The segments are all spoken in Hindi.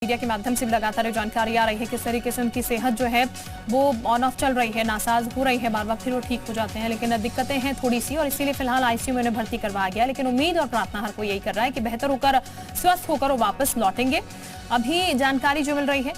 मीडिया के माध्यम से भी लगातार जानकारी आ रही है किस तरीके से उनकी सेहत जो है वो ऑन ऑफ चल रही है, नासाज हो रही है, बार बार फिर वो ठीक हो जाते हैं, लेकिन दिक्कतें हैं थोड़ी सी और इसीलिए फिलहाल आईसीयू में उन्हें भर्ती करवाया गया। लेकिन उम्मीद और प्रार्थना हर कोई यही कर रहा है कि बेहतर होकर स्वस्थ होकर वो वापस लौटेंगे। अभी जानकारी जो मिल रही है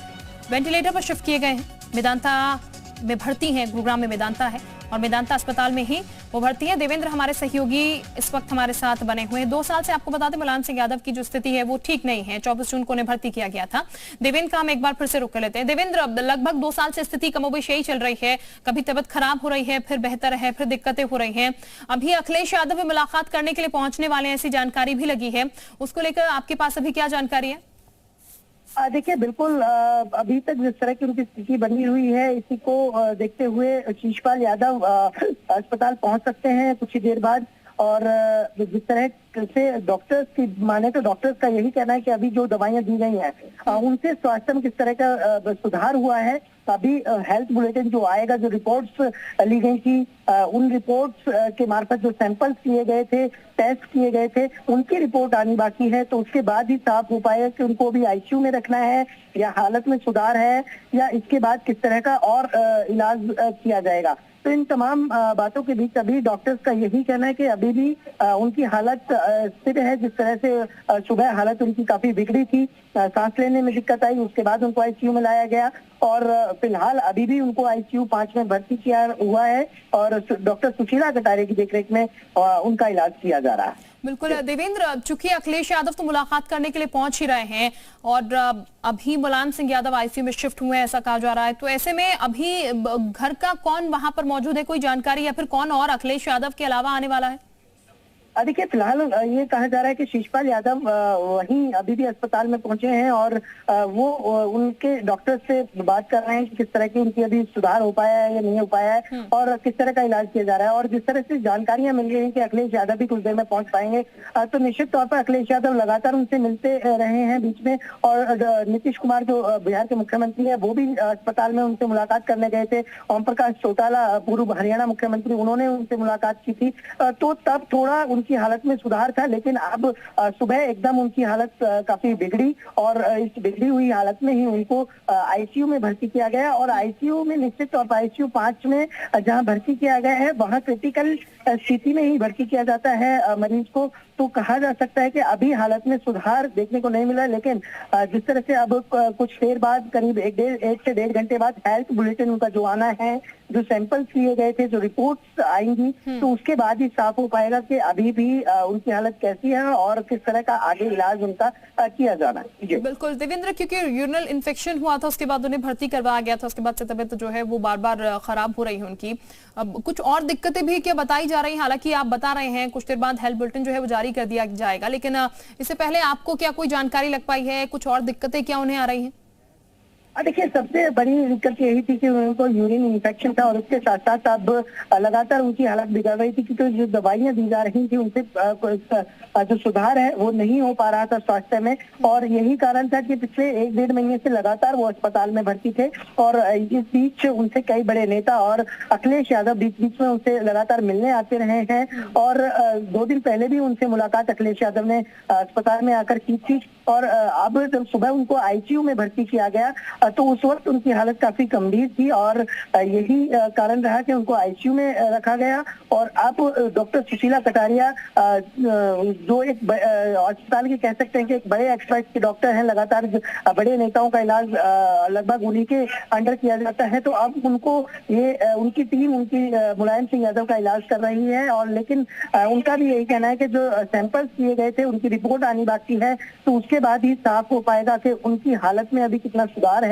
वेंटिलेटर पर शिफ्ट किए गए हैं, मेदांता में भर्ती है, गुरुग्राम में मेदांता है और मेदांता अस्पताल में ही वो भर्ती है। देवेंद्र हमारे सहयोगी इस वक्त हमारे साथ बने हुए हैं। 2 साल से आपको बता दें मुलायम सिंह यादव की जो स्थिति है वो ठीक नहीं है। 24 जून को उन्हें भर्ती किया गया था। देवेंद्र का हम एक बार फिर से रुक कर लेते हैं। देवेंद्र, लगभग 2 साल से स्थिति कमोबेश यही चल रही है, कभी तबीयत खराब हो रही है, फिर बेहतर है, फिर दिक्कतें हो रही हैं। अभी अखिलेश यादव से मुलाकात करने के लिए पहुंचने वाले हैं, ऐसी जानकारी भी लगी है, उसको लेकर आपके पास अभी क्या जानकारी है? देखिए, बिल्कुल अभी तक जिस तरह की उनकी स्थिति बनी हुई है, इसी को देखते हुए शिशपाल यादव अस्पताल पहुंच सकते हैं कुछ ही देर बाद। और जिस तरह से डॉक्टर्स की माने तो डॉक्टर्स का यही कहना है कि अभी जो दवाइयां दी गई हैं उनसे स्वास्थ्य में किस तरह का सुधार हुआ है। अभी हेल्थ बुलेटिन जो आएगा, जो रिपोर्ट्स ली गई थी, उन रिपोर्ट्स के मार्फत जो सैंपल्स किए गए थे, टेस्ट किए गए थे, उनकी रिपोर्ट आनी बाकी है। तो उसके बाद ही साफ हो पाएगा कि उनको भी आईसीयू में रखना है या हालत में सुधार है या इसके बाद किस तरह का और इलाज किया जाएगा। तो इन तमाम बातों के बीच अभी डॉक्टर्स का यही कहना है कि अभी भी उनकी हालत स्थिर है। जिस तरह से सुबह हालत उनकी काफी बिगड़ी थी, सांस लेने में दिक्कत आई, उसके बाद उनको आईसीयू में लाया गया और फिलहाल अभी भी उनको आईसीयू 5 में भर्ती किया हुआ है और डॉक्टर सुशीला कटारिया की देखरेख में उनका इलाज किया जा रहा है। बिल्कुल देवेंद्र, चूंकि अखिलेश यादव तो मुलाकात करने के लिए पहुंच ही रहे हैं और अभी मुलायम सिंह यादव आईसीयू में शिफ्ट हुए हैं ऐसा कहा जा रहा है, तो ऐसे में अभी घर का कौन वहां पर मौजूद है, कोई जानकारी या फिर कौन और अखिलेश यादव के अलावा आने वाला है? देखिए, फिलहाल ये कहा जा रहा है कि शिशपाल यादव वहीं अभी भी अस्पताल में पहुंचे हैं और वो उनके डॉक्टर से बात कर रहे हैं कि किस तरह की उनकी अभी सुधार हो पाया है या नहीं हो पाया है और किस तरह का इलाज किया जा रहा है। और जिस तरह से जानकारियां मिल रही हैं कि अखिलेश यादव भी कुछ देर में पहुंच पाएंगे, तो निश्चित तौर पर अखिलेश यादव लगातार उनसे मिलते रहे हैं बीच में। और नीतीश कुमार जो बिहार के मुख्यमंत्री है वो भी अस्पताल में उनसे मुलाकात करने गए थे। ओम प्रकाश चौटाला पूर्व हरियाणा मुख्यमंत्री, उन्होंने उनसे मुलाकात की थी। तो तब थोड़ा उनकी हालत में सुधार था, लेकिन अब सुबह एकदम उनकी हालत काफी बिगड़ी और इस बिगड़ी हुई हालत में ही उनको आईसीयू में भर्ती किया गया। और आईसीयू में निश्चित तौर पर आईसीयू 5 में जहां भर्ती किया गया है वहां क्रिटिकल स्थिति में ही भर्ती किया जाता है मरीज को। तो कहा जा सकता है कि अभी हालत में सुधार देखने को नहीं मिला, लेकिन जिस तरह से अब कुछ देर बाद, करीब 1 से 1.5 घंटे बाद हेल्थ बुलेटिन उनका जो आना है, जो सैंपल्स लिए गए थे, जो रिपोर्ट्स आएंगी, तो उसके बाद ही साफ हो पाएगा कि अभी भी उनकी हालत कैसी है और किस तरह का आगे इलाज उनका किया जाना है। बिल्कुल देवेंद्र, क्योंकि यूरिनल इन्फेक्शन हुआ था, उसके बाद उन्हें भर्ती करवाया गया था, उसके बाद से तबीयत जो है वो बार बार खराब हो रही है उनकी। अब कुछ और दिक्कतें भी क्या बताई जा रही हैं? हालांकि आप बता रहे हैं कुछ देर बाद हेल्थ बुलेटिन जो है वो जारी कर दिया जाएगा, लेकिन इससे पहले आपको क्या कोई जानकारी लग पाई है? कुछ और दिक्कतें क्या उन्हें आ रही हैं? देखिए, सबसे बड़ी दिक्कत यही थी कि उनको यूरिन इन्फेक्शन था और उसके साथ साथ अब लगातार उनकी हालत बिगड़ रही थी, क्योंकि जो दवाइयां दी जा रही थी उनसे जो सुधार है वो नहीं हो पा रहा था स्वास्थ्य में। और यही कारण था कि पिछले 1-1.5 महीने से लगातार वो अस्पताल में भर्ती थे और इस बीच उनसे कई बड़े नेता और अखिलेश यादव बीच बीच में उनसे लगातार मिलने आते रहे हैं। और 2 दिन पहले भी उनसे मुलाकात अखिलेश यादव ने अस्पताल में आकर की थी और अब जब सुबह उनको आईसीयू में भर्ती किया गया तो उस वक्त उनकी हालत काफी गंभीर थी और यही कारण रहा कि उनको आईसीयू में रखा गया। और अब डॉक्टर सुशीला कटारिया जो एक अस्पताल के कह सकते हैं कि एक बड़े एक्सपर्ट के डॉक्टर हैं, लगातार बड़े नेताओं का इलाज लगभग उन्हीं के अंडर किया जाता है। तो अब उनको ये उनकी टीम उनकी मुलायम सिंह यादव का इलाज कर रही है। और लेकिन उनका भी यही कहना है कि जो सैंपल्स किए गए थे उनकी रिपोर्ट आनी बाकी है, तो उसके बाद ही साफ हो पाएगा कि उनकी हालत में अभी कितना सुधार है।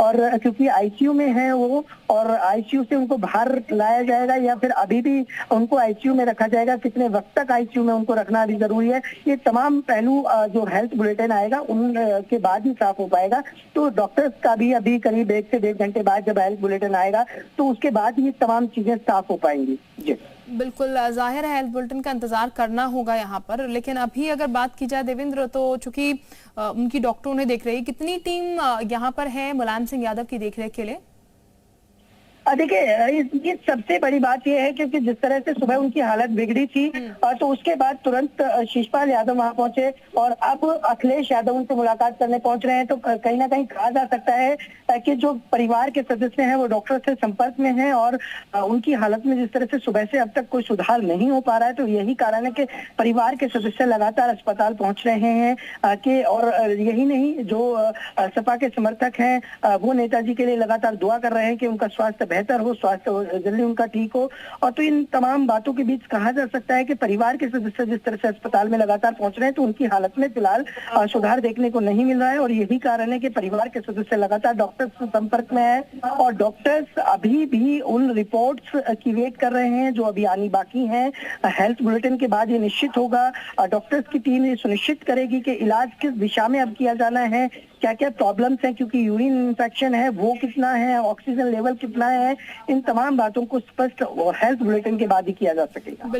और क्योंकि आईसीयू में है वो और आईसीयू से उनको बाहर लाया जाएगा या फिर अभी भी उनको आईसीयू में रखा जाएगा, कितने वक्त तक आईसीयू में उनको रखना भी जरूरी है, ये तमाम पहलू जो हेल्थ बुलेटिन आएगा उनके बाद ही साफ हो पाएगा। तो डॉक्टर्स का भी अभी करीब 1 से 1.5 घंटे बाद जब हेल्थ बुलेटिन आएगा तो उसके बाद ही तमाम चीजें साफ हो पाएंगी। जी बिल्कुल, जाहिर है हेल्थ बुलेटिन का इंतजार करना होगा यहाँ पर। लेकिन अभी अगर बात की जाए देवेंद्र, तो चूंकि उनकी डॉक्टरों ने देख रही, कितनी टीम यहाँ पर है मुलायम सिंह यादव की देखरेख के लिए? देखिए, ये सबसे बड़ी बात यह है क्योंकि जिस तरह से सुबह उनकी हालत बिगड़ी थी तो उसके बाद तुरंत शिषपाल यादव वहां पहुंचे और अब अखिलेश यादव उनसे मुलाकात करने पहुंच रहे हैं। तो कहीं ना कहीं कहा जा सकता है कि जो परिवार के सदस्य हैं वो डॉक्टर से संपर्क में हैं और उनकी हालत में जिस तरह से सुबह से अब तक कोई सुधार नहीं हो पा रहा है, तो यही कारण है कि परिवार के सदस्य लगातार अस्पताल पहुंच रहे हैं कि और यही नहीं, जो सपा के समर्थक हैं वो नेताजी के लिए लगातार दुआ कर रहे हैं कि उनका स्वास्थ्य बेहतर हो, स्वास्थ्य जल्दी उनका ठीक हो। और तो इन तमाम बातों के बीच कहा जा सकता है कि परिवार के सदस्य जिस तरह से अस्पताल में लगातार पहुंच रहे हैं तो उनकी हालत में फिलहाल सुधार देखने को नहीं मिल रहा है और यही कारण है कि परिवार के सदस्य लगातार डॉक्टर्स के संपर्क में है और डॉक्टर्स अभी भी उन रिपोर्ट्स की वेट कर रहे हैं जो अभी आनी बाकी हैं। हेल्थ बुलेटिन के बाद ये निश्चित होगा। डॉक्टर्स की टीम ये सुनिश्चित करेगी कि इलाज किस दिशा में अब किया जाना है, क्या क्या प्रॉब्लम्स हैं, क्योंकि यूरिन इन्फेक्शन है वो कितना है, ऑक्सीजन लेवल कितना है, इन तमाम बातों को स्पष्ट हेल्थ बुलेटिन के बाद ही किया जा सकेगा।